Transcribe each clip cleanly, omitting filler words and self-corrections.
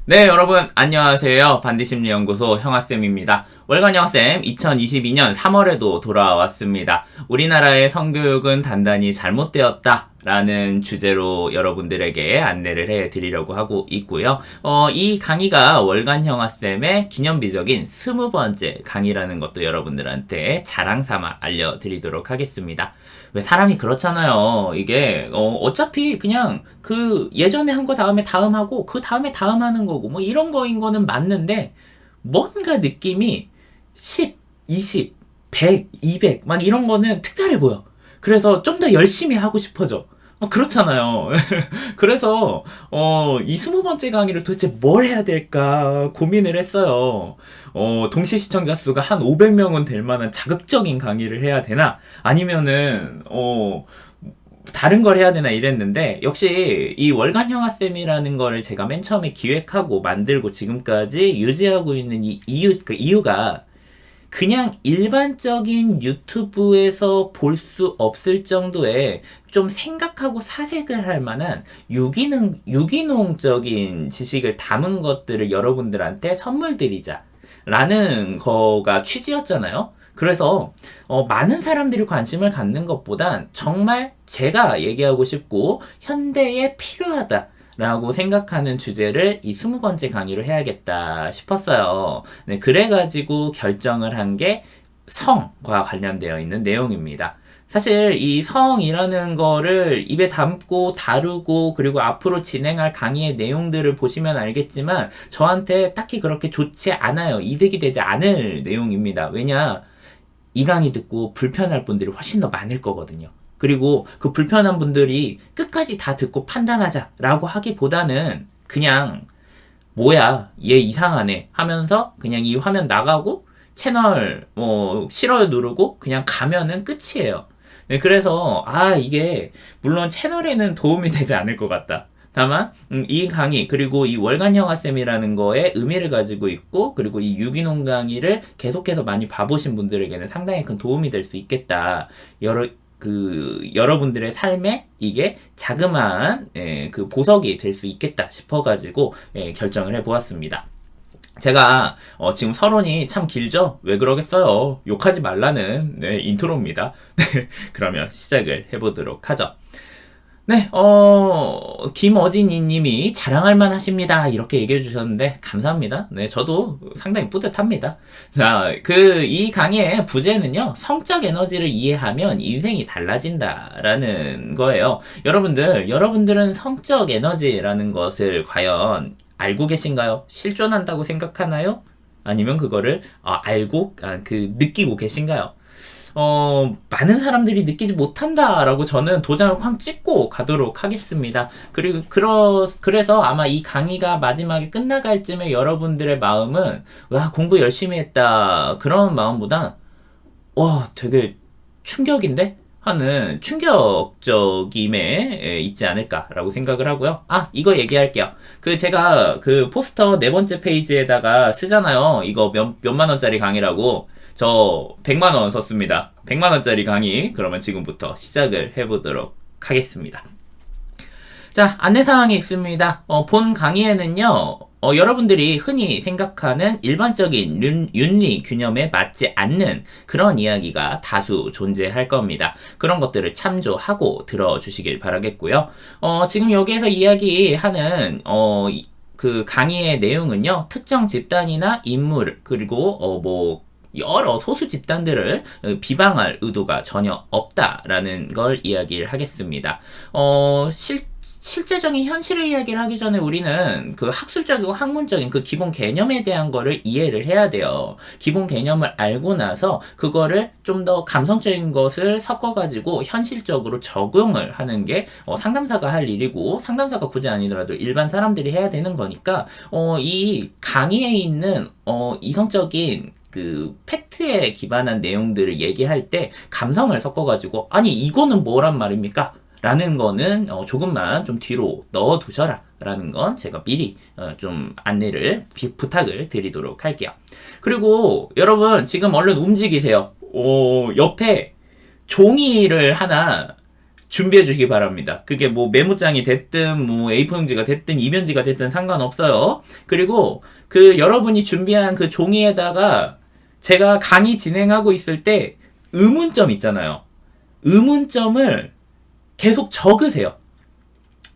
네, 여러분, 안녕하세요. 반디심리연구소 형아쌤입니다. 월간 형아쌤 2022년 3월에도 돌아왔습니다. 우리나라의 성교육은 단단히 잘못되었다. 라는 주제로 여러분들에게 안내를 해드리려고 하고 있고요. 이 강의가 월간 형아쌤의 기념비적인 20번째 강의라는 것도 여러분들한테 자랑삼아 알려드리도록 하겠습니다. 왜 사람이 그렇잖아요. 이게 어차피 그냥 그 예전에 한 거 다음에 다음 하고 그 다음에 다음 하는 거고 뭐 이런 거인 거는 맞는데 뭔가 느낌이 10, 20, 100, 200 막 이런 거는 특별해 보여. 그래서 좀 더 열심히 하고 싶어져. 그렇잖아요. 그래서 이 20번째 강의를 도대체 뭘 해야 될까 고민을 했어요. 동시 시청자 수가 한 500명은 될 만한 자극적인 강의를 해야 되나? 아니면은 다른 걸 해야 되나 이랬는데 역시 이 월간 형아쌤이라는 거를 제가 맨 처음에 기획하고 만들고 지금까지 유지하고 있는 이 이유가 그냥 일반적인 유튜브에서 볼 수 없을 정도의 좀 생각하고 사색을 할 만한 유기농적인 지식을 담은 것들을 여러분들한테 선물 드리자. 라는 거가 취지였잖아요. 그래서 많은 사람들이 관심을 갖는 것보단 정말 제가 얘기하고 싶고 현대에 필요하다. 라고 생각하는 주제를 이 20번째 강의로 해야겠다 싶었어요. 네, 그래가지고 결정을 한 게 성과 관련되어 있는 내용입니다. 사실 이 성이라는 거를 입에 담고 다루고 그리고 앞으로 진행할 강의의 내용들을 보시면 알겠지만 저한테 딱히 그렇게 좋지 않아요. 이득이 되지 않을 내용입니다. 왜냐? 이 강의 듣고 불편할 분들이 훨씬 더 많을 거거든요. 그리고 그 불편한 분들이 끝까지 다 듣고 판단하자라고 하기보다는 그냥 뭐야 얘 이상하네 하면서 그냥 이 화면 나가고 채널 싫어요 누르고 그냥 가면은 끝이에요. 네, 그래서 이게 물론 채널에는 도움이 되지 않을 것 같다. 다만 이 강의 그리고 이 월간 형아쌤이라는 거에 의미를 가지고 있고 그리고 이 유기농 강의를 계속해서 많이 봐보신 분들에게는 상당히 큰 도움이 될 수 있겠다. 여러분들의 삶에 이게 자그마한 그 보석이 될 수 있겠다 싶어가지고 결정을 해보았습니다. 제가 지금 서론이 참 길죠? 왜 그러겠어요? 욕하지 말라는 인트로입니다. 그러면 시작을 해보도록 하죠. 네, 김어진이 님이 자랑할 만 하십니다. 이렇게 얘기해 주셨는데, 감사합니다. 네, 저도 상당히 뿌듯합니다. 자, 이 강의의 부제는요, 성적 에너지를 이해하면 인생이 달라진다라는 거예요. 여러분들은 성적 에너지라는 것을 과연 알고 계신가요? 실존한다고 생각하나요? 아니면 그거를 느끼고 계신가요? 많은 사람들이 느끼지 못한다라고 저는 도장을 쾅 찍고 가도록 하겠습니다. 그리고, 그래서 아마 이 강의가 마지막에 끝나갈 쯤에 여러분들의 마음은, 와, 공부 열심히 했다. 그런 마음보다, 와, 되게 충격인데? 하는 충격적임에 있지 않을까라고 생각을 하고요. 이거 얘기할게요. 제가 포스터 네 번째 페이지에다가 쓰잖아요. 이거 몇만 원짜리 강의라고. 저 100만원 썼습니다. 100만원짜리 강의 그러면 지금부터 시작을 해보도록 하겠습니다. 자, 안내사항이 있습니다. 본 강의에는요, 여러분들이 흔히 생각하는 일반적인 윤리 균형에 맞지 않는 그런 이야기가 다수 존재할 겁니다. 그런 것들을 참조하고 들어주시길 바라겠고요. 지금 여기에서 이야기하는 그 강의의 내용은요, 특정 집단이나 인물, 그리고 여러 소수 집단들을 비방할 의도가 전혀 없다라는 걸 이야기를 하겠습니다. 실제적인 현실의 이야기를 하기 전에 우리는 그 학술적이고 학문적인 그 기본 개념에 대한 거를 이해를 해야 돼요. 기본 개념을 알고 나서 그거를 좀 더 감성적인 것을 섞어가지고 현실적으로 적용을 하는 게 상담사가 할 일이고 상담사가 굳이 아니더라도 일반 사람들이 해야 되는 거니까 이 강의에 있는 이성적인 그 팩트에 기반한 내용들을 얘기할 때 감성을 섞어가지고 아니 이거는 뭐란 말입니까? 라는 거는 조금만 좀 뒤로 넣어두셔라 라는 건 제가 미리 좀 안내를 부탁을 드리도록 할게요. 그리고 여러분 지금 얼른 움직이세요. 옆에 종이를 하나 준비해 주시기 바랍니다. 그게 뭐 메모장이 됐든 뭐 A4 용지가 됐든 이면지가 됐든 상관없어요. 그리고 그 여러분이 준비한 그 종이에다가 제가 강의 진행하고 있을 때 의문점 있잖아요. 의문점을 계속 적으세요.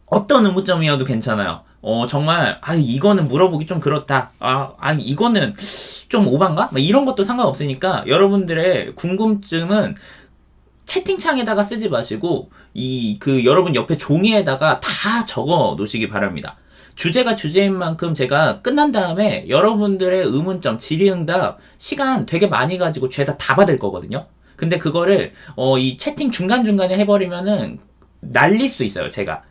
어떤 의문점이어도 괜찮아요. 정말, 이거는 물어보기 좀 그렇다. 아니, 이거는 좀 오반가? 이런 것도 상관없으니까 여러분들의 궁금증은 채팅창에다가 쓰지 마시고, 여러분 옆에 종이에다가 다 적어 놓으시기 바랍니다. 주제가 주제인 만큼 제가 끝난 다음에 여러분들의 의문점, 질의응답 시간 되게 많이 가지고 죄다 다 받을 거거든요. 근데 그거를, 이 채팅 중간중간에 해버리면은 날릴 수 있어요, 제가.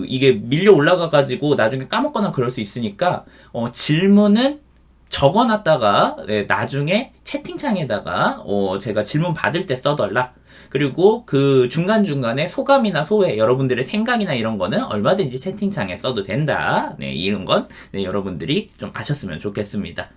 이게 밀려 올라가가지고 나중에 까먹거나 그럴 수 있으니까, 질문은 적어놨다가, 네, 나중에 채팅창에다가, 제가 질문 받을 때 써달라. 그리고 그 중간중간에 소감이나 소회, 여러분들의 생각이나 이런 거는 얼마든지 채팅창에 써도 된다. 네, 이런 건, 네, 여러분들이 좀 아셨으면 좋겠습니다.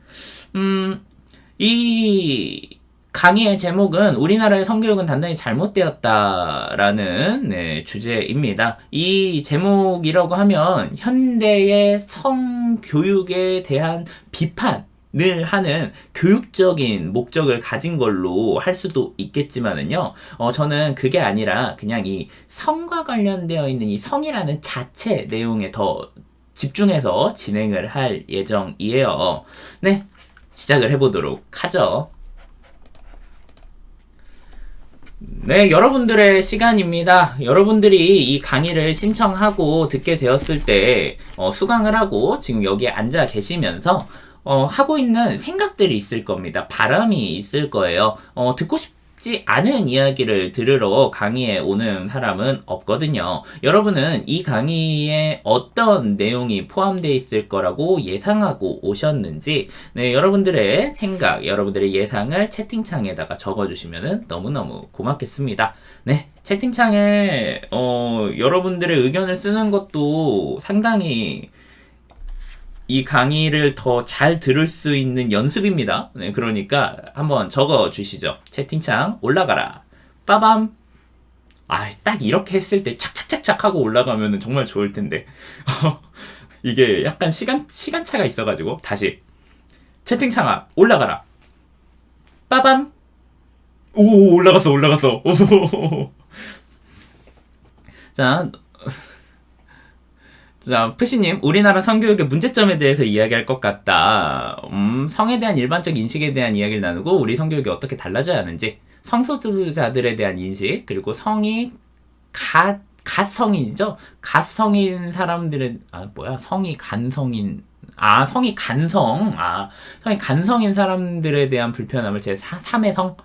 이 강의의 제목은 우리나라의 성교육은 단단히 잘못되었다라는 네, 주제입니다. 이 제목이라고 하면 현대의 성교육에 대한 비판을 하는 교육적인 목적을 가진 걸로 할 수도 있겠지만은요, 저는 그게 아니라 그냥 이 성과 관련되어 있는 이 성이라는 자체 내용에 더 집중해서 진행을 할 예정이에요. 네, 시작을 해보도록 하죠. 네, 여러분들의 시간입니다. 여러분들이 이 강의를 신청하고 듣게 되었을 때 수강을 하고 지금 여기에 앉아 계시면서 하고 있는 생각들이 있을 겁니다. 바람이 있을 거예요. 듣고 싶지 않은 이야기를 들으러 강의에 오는 사람은 없거든요. 여러분은 이 강의에 어떤 내용이 포함되어 있을 거라고 예상하고 오셨는지, 네, 여러분들의 생각, 여러분들의 예상을 채팅창에다가 적어주시면 너무너무 고맙겠습니다. 네, 채팅창에 여러분들의 의견을 쓰는 것도 상당히 이 강의를 더 잘 들을 수 있는 연습입니다. 네, 그러니까 한번 적어 주시죠. 채팅창 올라가라. 빠밤. 딱 이렇게 했을 때 착착착착 하고 올라가면 정말 좋을 텐데. 이게 약간 시간차가 있어가지고 다시 채팅창아 올라가라. 빠밤. 오, 올라갔어. 오. 자, 푸시님, 우리나라 성교육의 문제점에 대해서 이야기할 것 같다. 성에 대한 일반적 인식에 대한 이야기를 나누고 우리 성교육이 어떻게 달라져야 하는지, 성소수자들에 대한 인식, 그리고 성이 갓성인이죠? 갓성인 사람들은, 성이 간성인, 성이 간성인 사람들에 대한 불편함을 제 3의 성?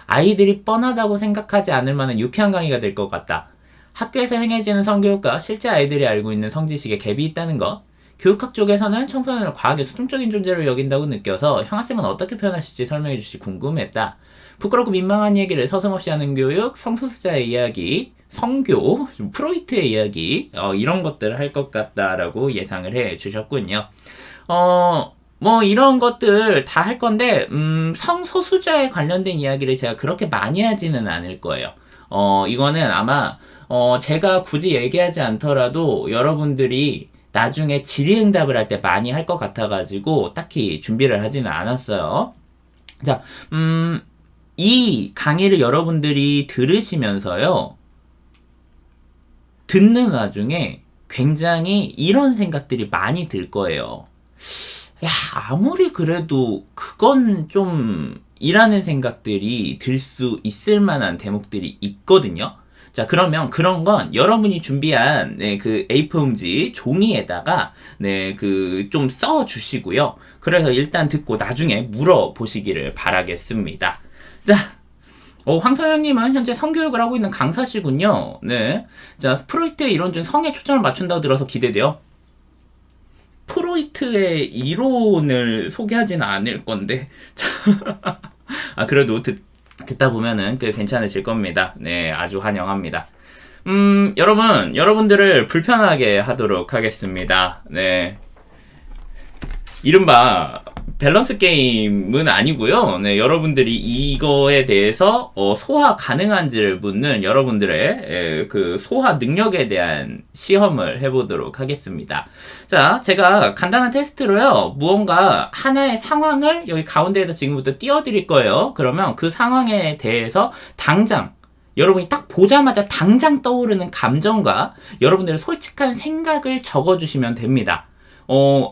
아이들이 뻔하다고 생각하지 않을 만한 유쾌한 강의가 될 것 같다. 학교에서 행해지는 성교육과 실제 아이들이 알고 있는 성지식에 갭이 있다는 것. 교육학 쪽에서는 청소년을 과하게 수동적인 존재로 여긴다고 느껴서 형아쌤은 어떻게 표현하실지 설명해 주시 궁금했다. 부끄럽고 민망한 얘기를 서슴없이 하는 교육, 성소수자의 이야기, 성교, 프로이트의 이야기, 이런 것들을 할 것 같다라고 예상을 해 주셨군요. 이런 것들 다 할 건데, 성소수자에 관련된 이야기를 제가 그렇게 많이 하지는 않을 거예요. 이거는 아마, 제가 굳이 얘기하지 않더라도 여러분들이 나중에 질의응답을 할 때 많이 할 것 같아가지고 딱히 준비를 하지는 않았어요. 자, 이 강의를 여러분들이 들으시면서요, 듣는 와중에 굉장히 이런 생각들이 많이 들 거예요. 아무리 그래도 그건 좀 이라는 생각들이 들 수 있을 만한 대목들이 있거든요. 자, 그러면 그런 건 여러분이 준비한 그 A4 용지 종이에다가 좀 써 주시고요. 그래서 일단 듣고 나중에 물어보시기를 바라겠습니다. 자, 황서영님은 현재 성교육을 하고 있는 강사시군요. 네. 자, 프로이트의 이론 중 성에 초점을 맞춘다고 들어서 기대돼요. 프로이트의 이론을 소개하지는 않을 건데. 그래도 듣다 보면은 꽤 괜찮으실 겁니다. 네, 아주 환영합니다. 여러분들을 불편하게 하도록 하겠습니다. 네. 이른바 밸런스 게임은 아니고요. 네, 여러분들이 이거에 대해서 소화 가능한지를 묻는 여러분들의 그 소화 능력에 대한 시험을 해보도록 하겠습니다. 자, 제가 간단한 테스트로요. 무언가 하나의 상황을 여기 가운데에다 지금부터 띄워드릴 거예요. 그러면 그 상황에 대해서 당장 여러분이 딱 보자마자 당장 떠오르는 감정과 여러분들의 솔직한 생각을 적어주시면 됩니다.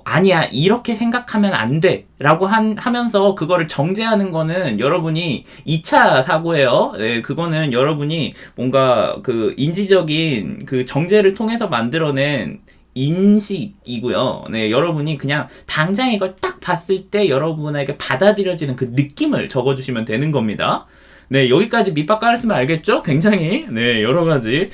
아니야, 이렇게 생각하면 안 돼. 라고 하면서 그거를 정제하는 거는 여러분이 2차 사고예요. 네, 그거는 여러분이 뭔가 그 인지적인 그 정제를 통해서 만들어낸 인식이고요. 네, 여러분이 그냥 당장 이걸 딱 봤을 때 여러분에게 받아들여지는 그 느낌을 적어주시면 되는 겁니다. 네, 여기까지 밑밥 깔았으면 알겠죠? 굉장히, 네, 여러 가지,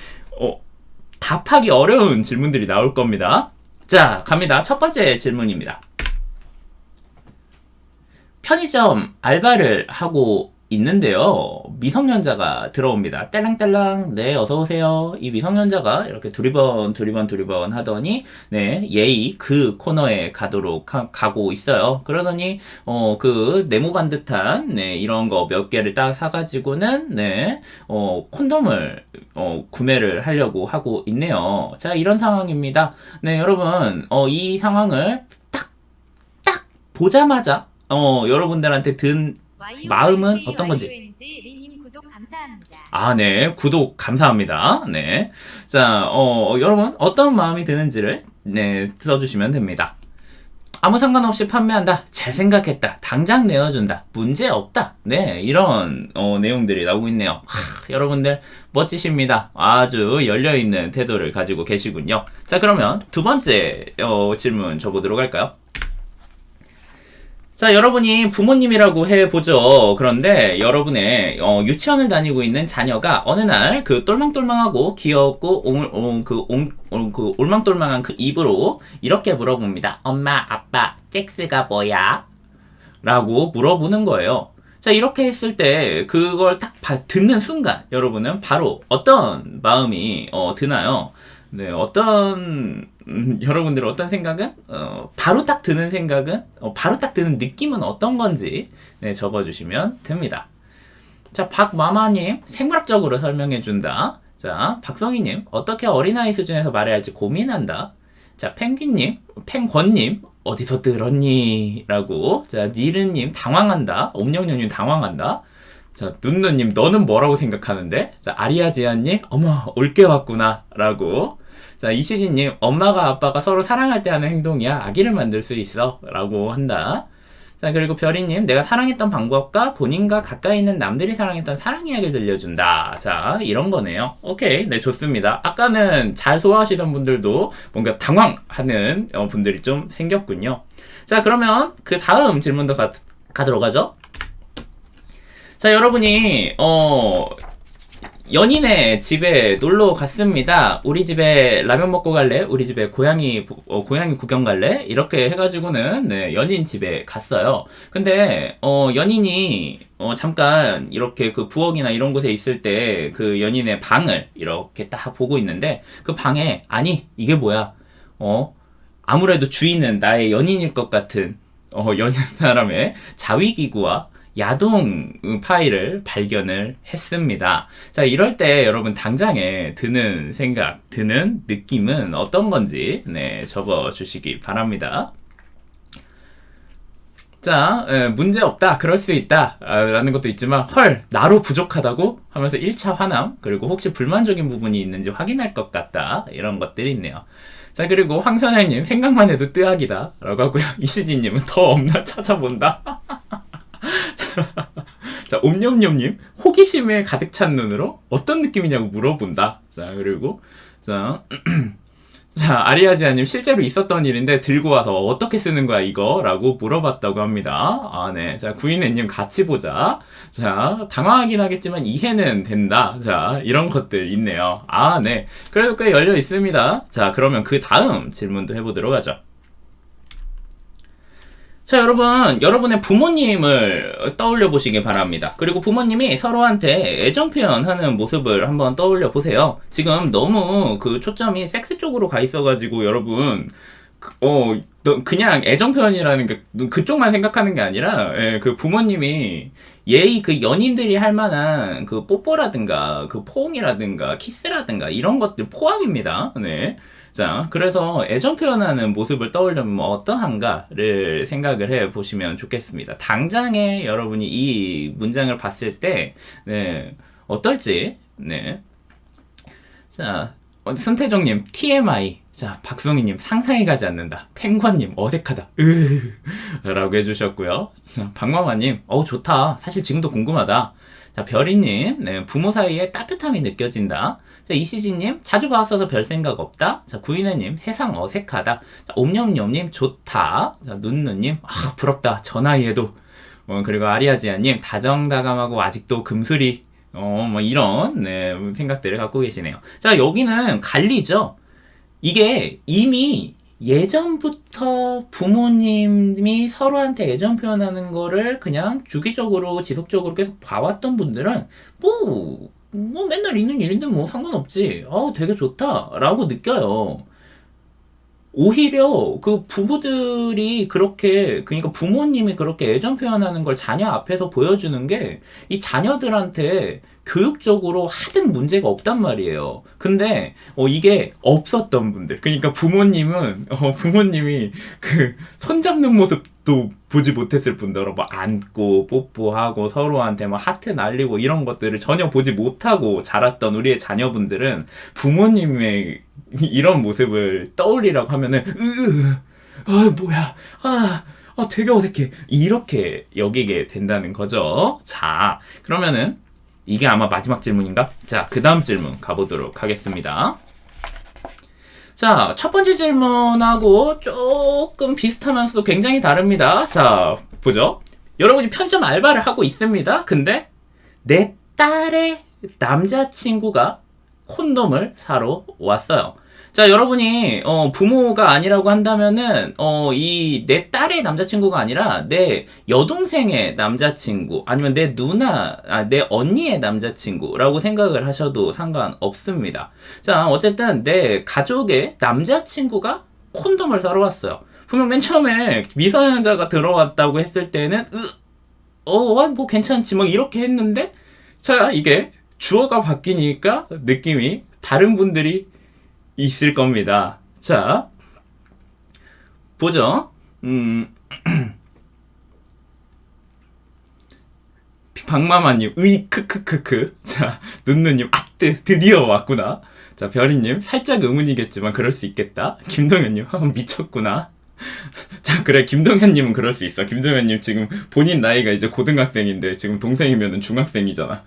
답하기 어려운 질문들이 나올 겁니다. 자, 갑니다. 첫 번째 질문입니다. 편의점 알바를 하고 있는데요. 미성년자가 들어옵니다. 딸랑딸랑, 네, 어서오세요. 이 미성년자가 이렇게 두리번 하더니, 네, 예의 그 코너에 가고 있어요. 그러더니, 그 네모 반듯한, 네, 이런 거 몇 개를 딱 사가지고는, 네, 콘돔을, 구매를 하려고 하고 있네요. 자, 이런 상황입니다. 네, 여러분, 이 상황을 딱 보자마자, 여러분들한테 든 마음은 어떤 건지. 아, 네. 구독 감사합니다. 네. 자, 여러분, 어떤 마음이 드는지를, 네, 써주시면 됩니다. 아무 상관없이 판매한다. 잘 생각했다. 당장 내어준다. 문제 없다. 네, 이런, 내용들이 나오고 있네요. 여러분들, 멋지십니다. 아주 열려있는 태도를 가지고 계시군요. 자, 그러면 두 번째, 질문 줘보도록 할까요? 자, 여러분이 부모님이라고 해보죠. 그런데 여러분의 유치원을 다니고 있는 자녀가 어느 날 그 똘망똘망하고 귀엽고 올망똘망한 그 입으로 이렇게 물어봅니다. 엄마, 아빠, 섹스가 뭐야? 라고 물어보는 거예요. 자, 이렇게 했을 때 그걸 딱 듣는 순간 여러분은 바로 어떤 마음이 드나요? 네, 여러분들 어떤 생각은? 바로 딱 드는 생각은? 바로 딱 드는 느낌은 어떤 건지, 네, 적어주시면 됩니다. 자, 박마마님, 생물학적으로 설명해준다. 자, 박성희님, 어떻게 어린아이 수준에서 말해야 할지 고민한다. 자, 펭권님, 어디서 들었니? 라고. 자, 니르님, 당황한다. 옴뇸뇸님, 당황한다. 자, 눈누님, 너는 뭐라고 생각하는데? 자, 아리아지안님, 어머, 올게 왔구나. 라고. 자, 이시진님, 엄마가 아빠가 서로 사랑할 때 하는 행동이야. 아기를 만들 수 있어. 라고 한다. 자, 그리고 별이님, 내가 사랑했던 방법과 본인과 가까이 있는 남들이 사랑했던 사랑 이야기를 들려준다. 자, 이런 거네요. 오케이. 네, 좋습니다. 아까는 잘 소화하시던 분들도 뭔가 당황하는 분들이 좀 생겼군요. 자, 그러면 그 다음 질문도 가도록 하죠. 자, 여러분이, 연인의 집에 놀러 갔습니다. 우리 집에 라면 먹고 갈래? 우리 집에 고양이 구경 갈래? 이렇게 해가지고는, 네, 연인 집에 갔어요. 근데, 연인이, 잠깐, 이렇게 그 부엌이나 이런 곳에 있을 때, 그 연인의 방을 이렇게 딱 보고 있는데, 그 방에, 아니, 이게 뭐야? 아무래도 주인은 나의 연인일 것 같은, 연인 사람의 자위기구와 야동 파일을 발견을 했습니다. 자, 이럴 때 여러분 당장에 드는 생각, 드는 느낌은 어떤 건지, 네, 적어주시기 바랍니다. 자, 문제 없다, 그럴 수 있다 라는 것도 있지만, 헐, 나로 부족하다고 하면서 1차 화남, 그리고 혹시 불만족인 부분이 있는지 확인할 것 같다, 이런 것들이 있네요. 자, 그리고 황선영님, 생각만 해도 뜨악이다 라고 하고요. 이시진님은 더 없나 찾아본다. 자, 옴뇸뇸님, 호기심에 가득 찬 눈으로 어떤 느낌이냐고 물어본다. 자, 그리고 자, 아리아지아님, 실제로 있었던 일인데 들고 와서 어떻게 쓰는 거야 이거? 라고 물어봤다고 합니다. 아, 네. 자, 구인애님, 같이 보자. 자, 당황하긴 하겠지만 이해는 된다. 자, 이런 것들 있네요. 아, 네. 그래도 꽤 열려 있습니다. 자, 그러면 그 다음 질문도 해보도록 하죠. 자, 여러분, 여러분의 부모님을 떠올려 보시기 바랍니다. 그리고 부모님이 서로한테 애정 표현하는 모습을 한번 떠올려 보세요. 지금 너무 그 초점이 섹스 쪽으로 가 있어가지고 여러분 그냥 애정 표현이라는 게 그쪽만 생각하는 게 아니라, 예, 그 부모님이 예의 그 연인들이 할 만한 그 뽀뽀라든가 그 포옹이라든가 키스라든가 이런 것들 포함입니다. 네. 자, 그래서 애정 표현하는 모습을 떠올리면 어떠한가를 생각을 해 보시면 좋겠습니다. 당장에 여러분이 이 문장을 봤을 때, 네, 어떨지, 네. 자, 손태정님, TMI. 자, 박송희님, 상상이 가지 않는다. 펭관님, 어색하다. 라고 해주셨고요. 박마마님, 좋다. 사실 지금도 궁금하다. 자, 별이님, 네, 부모 사이에 따뜻함이 느껴진다. 자, 이시진님, 자주 봤어서 별 생각 없다. 자, 구인혜님, 세상 어색하다. 자, 옴념념님, 좋다. 자, 눈누님, 부럽다. 저 나이에도. 그리고 아리아지아님, 다정다감하고 아직도 금술이. 뭐 이런, 네, 생각들을 갖고 계시네요. 자, 여기는 갈리죠? 이게 이미 예전부터 부모님이 서로한테 애정 표현하는 거를 그냥 주기적으로 지속적으로 계속 봐왔던 분들은 뭐 맨날 있는 일인데 뭐 상관없지. 되게 좋다라고 느껴요. 오히려 그 부부들이 그렇게, 그러니까 부모님이 그렇게 애정 표현하는 걸 자녀 앞에서 보여주는 게 이 자녀들한테 교육적으로 하등 문제가 없단 말이에요. 근데 이게 없었던 분들, 그러니까 부모님이 그 손잡는 모습도 보지 못했을 뿐더러 뭐 안고 뽀뽀하고 서로한테 막 하트 날리고 이런 것들을 전혀 보지 못하고 자랐던 우리의 자녀분들은 부모님의 이런 모습을 떠올리라고 하면은 뭐야, 되게 어색해, 이렇게 여기게 된다는 거죠. 자, 그러면은 이게 아마 마지막 질문인가? 자, 그 다음 질문 가보도록 하겠습니다. 자, 첫 번째 질문하고 조금 비슷하면서도 굉장히 다릅니다. 자, 보죠. 여러분이 편의점 알바를 하고 있습니다. 근데 내 딸의 남자친구가 콘돔을 사러 왔어요. 자, 여러분이 부모가 아니라고 한다면은 이 내 딸의 남자친구가 아니라 내 여동생의 남자친구, 아니면 내 내 언니의 남자친구라고 생각을 하셔도 상관없습니다. 자, 어쨌든 내 가족의 남자친구가 콘돔을 사러 왔어요. 분명 맨 처음에 미성년자가 들어왔다고 했을 때는 뭐 괜찮지 뭐 이렇게 했는데, 자, 이게 주어가 바뀌니까 느낌이 다른 분들이 있을 겁니다. 자, 보죠. 박마마님, 크크크크. 자, 눈누님, 드디어 왔구나. 자, 별이님, 살짝 의문이겠지만 그럴 수 있겠다. 김동현님, 미쳤구나. 자, 그래, 김동현님은 그럴 수 있어. 김동현님 지금 본인 나이가 이제 고등학생인데 지금 동생이면은 중학생이잖아.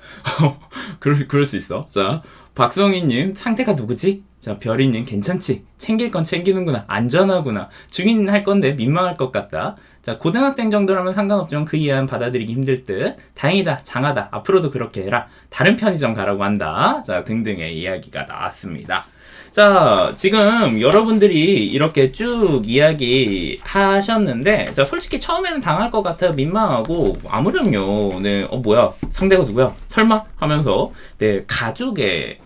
그럴 수 있어. 자, 박성희님, 상태가 누구지? 자, 별이님, 괜찮지? 챙길 건 챙기는구나. 안전하구나. 중인 할 건데 민망할 것 같다. 자, 고등학생 정도라면 상관없지만 그 이하는 받아들이기 힘들 듯. 다행이다, 장하다. 앞으로도 그렇게 해라. 다른 편의점 가라고 한다. 자, 등등의 이야기가 나왔습니다. 자, 지금 여러분들이 이렇게 쭉 이야기 하셨는데, 자, 솔직히 처음에는 당할 것 같아요. 민망하고, 아무렴요. 네, 뭐야, 상대가 누구야? 설마? 하면서, 네, 가족의,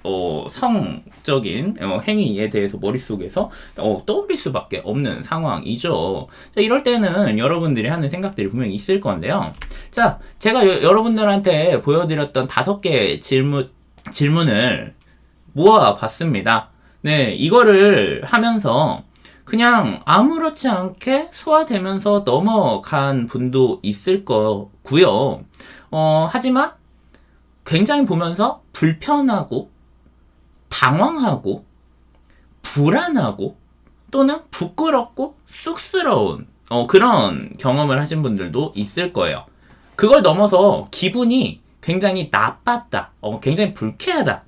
성적인, 행위에 대해서 머릿속에서, 떠올릴 수밖에 없는 상황이죠. 자, 이럴 때는 여러분들이 하는 생각들이 분명히 있을 건데요. 자, 제가 여러분들한테 보여드렸던 5개의 질문을 모아봤습니다. 네, 이거를 하면서 그냥 아무렇지 않게 소화되면서 넘어간 분도 있을 거고요. 하지만 굉장히 보면서 불편하고 당황하고 불안하고 또는 부끄럽고 쑥스러운 그런 경험을 하신 분들도 있을 거예요. 그걸 넘어서 기분이 굉장히 나빴다, 굉장히 불쾌하다,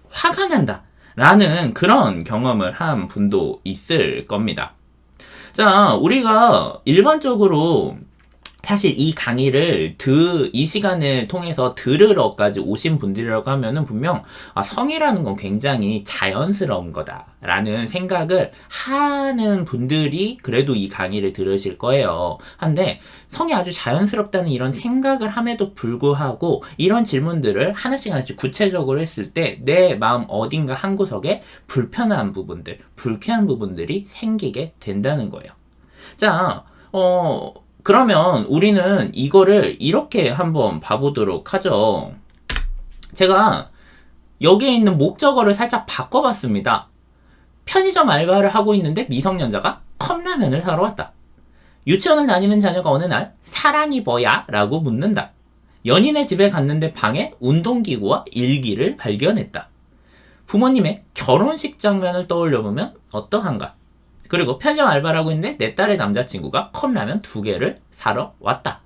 화가 난다 라는 그런 경험을 한 분도 있을 겁니다. 자, 우리가 일반적으로 사실 이 강의를 이 시간을 통해서 들으러까지 오신 분들이라고 하면은 분명 성이라는 건 굉장히 자연스러운 거다라는 생각을 하는 분들이 그래도 이 강의를 들으실 거예요. 한데 성이 아주 자연스럽다는 이런 생각을 함에도 불구하고 이런 질문들을 하나씩 하나씩 구체적으로 했을 때 내 마음 어딘가 한 구석에 불편한 부분들, 불쾌한 부분들이 생기게 된다는 거예요. 자, 그러면 우리는 이거를 이렇게 한번 봐보도록 하죠. 제가 여기에 있는 목적어를 살짝 바꿔봤습니다. 편의점 알바를 하고 있는데 미성년자가 컵라면을 사러 왔다. 유치원을 다니는 자녀가 어느 날 사랑이 뭐야? 라고 묻는다. 연인의 집에 갔는데 방에 운동기구와 일기를 발견했다. 부모님의 결혼식 장면을 떠올려보면 어떠한가? 그리고 편의점 알바를 하고 있는데 내 딸의 남자친구가 컵라면 2개를 사러 왔다.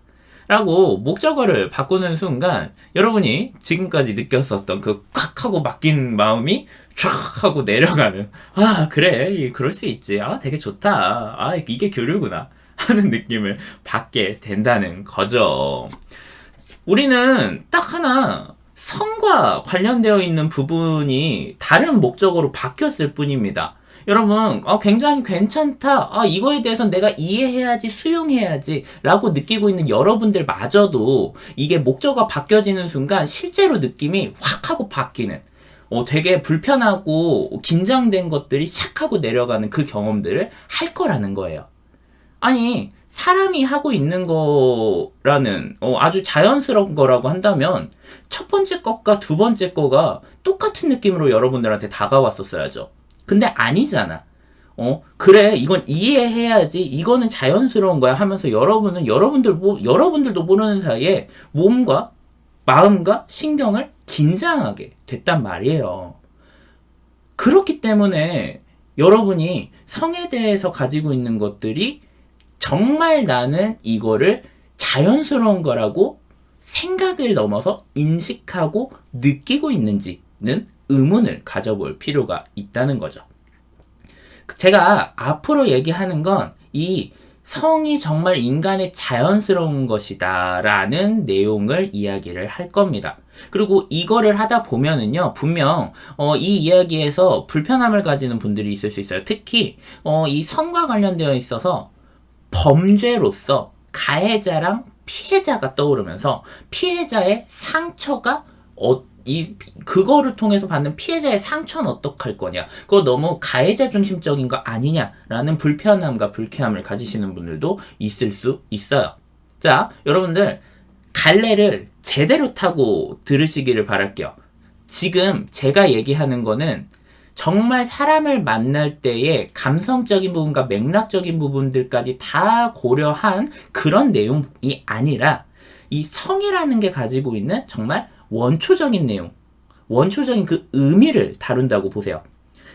라고 목적어를 바꾸는 순간 여러분이 지금까지 느꼈었던 그 꽉 하고 막힌 마음이 쫙 하고 내려가는, 그래, 그럴 수 있지, 되게 좋다, 이게 교류구나 하는 느낌을 받게 된다는 거죠. 우리는 딱 하나 성과 관련되어 있는 부분이 다른 목적어로 바뀌었을 뿐입니다. 여러분, 굉장히 괜찮다, 이거에 대해서 내가 이해해야지, 수용해야지 라고 느끼고 있는 여러분들 마저도 이게 목적어가 바뀌어지는 순간 실제로 느낌이 확 하고 바뀌는, 되게 불편하고 긴장된 것들이 샥 하고 내려가는 그 경험들을 할 거라는 거예요. 아니, 사람이 하고 있는 거라는 아주 자연스러운 거라고 한다면 첫 번째 것과 두 번째 거가 똑같은 느낌으로 여러분들한테 다가왔었어야죠. 근데 아니잖아. 그래, 이건 이해해야지, 이거는 자연스러운 거야 하면서 여러분들도 모르는 사이에 몸과 마음과 신경을 긴장하게 됐단 말이에요. 그렇기 때문에 여러분이 성에 대해서 가지고 있는 것들이 정말 나는 이거를 자연스러운 거라고 생각을 넘어서 인식하고 느끼고 있는지는 의문을 가져볼 필요가 있다는 거죠. 제가 앞으로 얘기하는 건 이 성이 정말 인간의 자연스러운 것이다 라는 내용을 이야기를 할 겁니다. 그리고 이거를 하다 보면은요, 분명 이 이야기에서 불편함을 가지는 분들이 있을 수 있어요. 특히 이 성과 관련되어 있어서 범죄로서 가해자랑 피해자가 떠오르면서 피해자의 상처가 그거를 통해서 받는 피해자의 상처는 어떡할 거냐, 그거 너무 가해자 중심적인 거 아니냐라는 불편함과 불쾌함을 가지시는 분들도 있을 수 있어요. 자, 여러분들 갈래를 제대로 타고 들으시기를 바랄게요. 지금 제가 얘기하는 거는 정말 사람을 만날 때의 감성적인 부분과 맥락적인 부분들까지 다 고려한 그런 내용이 아니라 이 성이라는 게 가지고 있는 정말 원초적인 내용, 원초적인 그 의미를 다룬다고 보세요.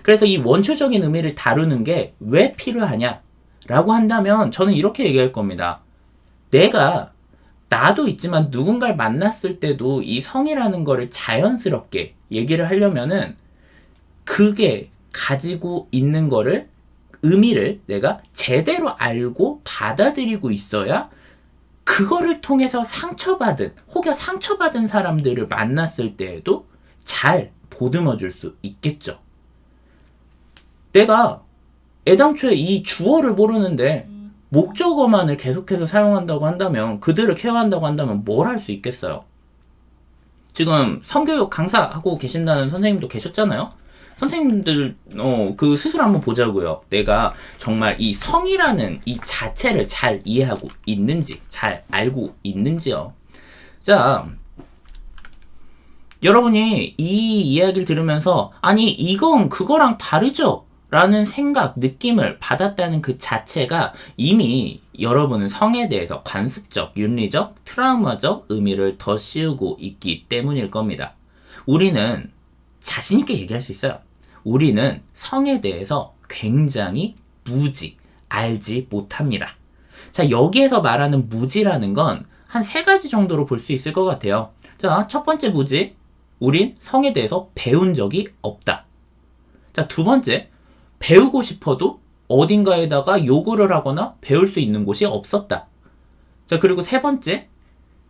그래서 이 원초적인 의미를 다루는 게 왜 필요하냐 라고 한다면 저는 이렇게 얘기할 겁니다. 나도 있지만 누군가를 만났을 때도 이 성이라는 거를 자연스럽게 얘기를 하려면은 그게 가지고 있는 거를, 의미를 내가 제대로 알고 받아들이고 있어야 그거를 통해서 혹여 상처받은 사람들을 만났을 때에도 잘 보듬어 줄 수 있겠죠. 내가 애당초에 이 주어를 모르는데 목적어만을 계속해서 사용한다고 한다면, 그들을 케어한다고 한다면 뭘 할 수 있겠어요? 지금 성교육 강사하고 계신다는 선생님도 계셨잖아요? 선생님들 그 스스로 한번 보자고요. 내가 정말 이 성이라는 이 자체를 잘 이해하고 있는지, 잘 알고 있는지요. 자, 여러분이 이 이야기를 들으면서 아니 이건 그거랑 다르죠? 라는 생각, 느낌을 받았다는 그 자체가 이미 여러분은 성에 대해서 관습적, 윤리적, 트라우마적 의미를 더 씌우고 있기 때문일 겁니다. 우리는 자신있게 얘기할 수 있어요. 우리는 성에 대해서 굉장히 알지 못합니다. 자, 여기에서 말하는 무지라는 건 한 3가지 정도로 볼 수 있을 것 같아요. 자, 첫 번째 무지, 우린 성에 대해서 배운 적이 없다. 자, 두 번째, 배우고 싶어도 어딘가에다가 요구를 하거나 배울 수 있는 곳이 없었다. 자, 그리고 세 번째,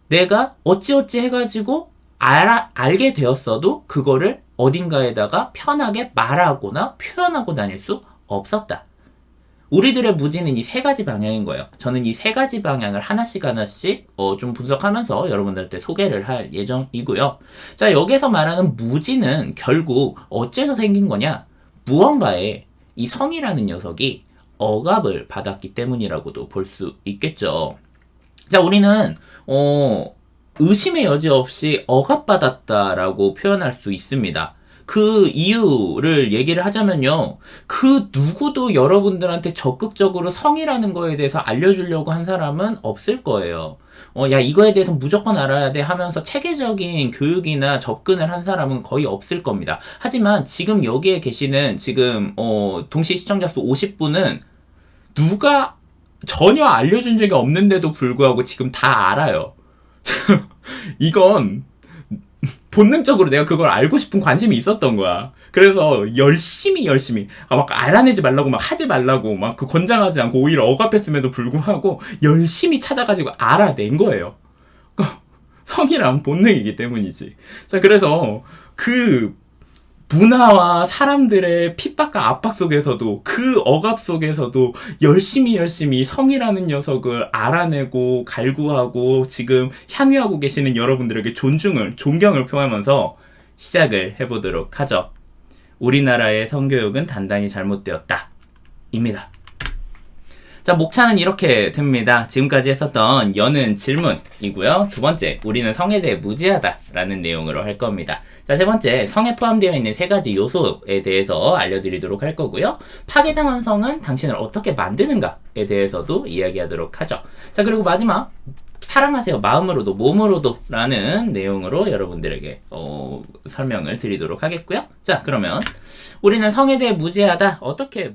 내가 어찌어찌 해가지고 알게 되었어도 그거를 어딘가에다가 편하게 말하거나 표현하고 다닐 수 없었다. 우리들의 무지는 이 세 가지 방향인 거예요. 저는 이 세 가지 방향을 하나씩 좀 분석하면서 여러분들한테 소개를 할 예정이고요. 자, 여기서 말하는 무지는 결국 어째서 생긴 거냐? 무언가에 이 성이라는 녀석이 억압을 받았기 때문이라고도 볼 수 있겠죠. 자, 우리는 의심의 여지 없이 억압받았다라고 표현할 수 있습니다. 그 이유를 얘기를 하자면요. 그 누구도 여러분들한테 적극적으로 성이라는 거에 대해서 알려주려고 한 사람은 없을 거예요. 야, 이거에 대해서 무조건 알아야 돼 하면서 체계적인 교육이나 접근을 한 사람은 거의 없을 겁니다. 하지만 지금 여기에 계시는 동시 시청자 수 50분은 누가 전혀 알려준 적이 없는데도 불구하고 지금 다 알아요. 이건 본능적으로 내가 그걸 알고 싶은 관심이 있었던 거야. 그래서 열심히 막 알아내지 말라고 막 하지 말라고 막 그 권장하지 않고 오히려 억압했음에도 불구하고 열심히 찾아가지고 알아낸 거예요. 성이란 본능이기 때문이지. 자, 그래서 그 문화와 사람들의 핍박과 압박 속에서도 그 억압 속에서도 열심히 성이라는 녀석을 알아내고 갈구하고 지금 향유하고 계시는 여러분들에게 존경을 표하면서 시작을 해보도록 하죠. 우리나라의 성교육은 단단히 잘못되었다. 입니다. 자, 목차는 이렇게 됩니다. 지금까지 했었던 여는 질문이고요. 두 번째, 우리는 성에 대해 무지하다라는 내용으로 할 겁니다. 자, 세 번째, 성에 포함되어 있는 세 가지 요소에 대해서 알려드리도록 할 거고요. 파괴당한 성은 당신을 어떻게 만드는가에 대해서도 이야기하도록 하죠. 자, 그리고 마지막, 사랑하세요. 마음으로도 몸으로도 라는 내용으로 여러분들에게 설명을 드리도록 하겠고요. 자, 그러면 우리는 성에 대해 무지하다. 어떻게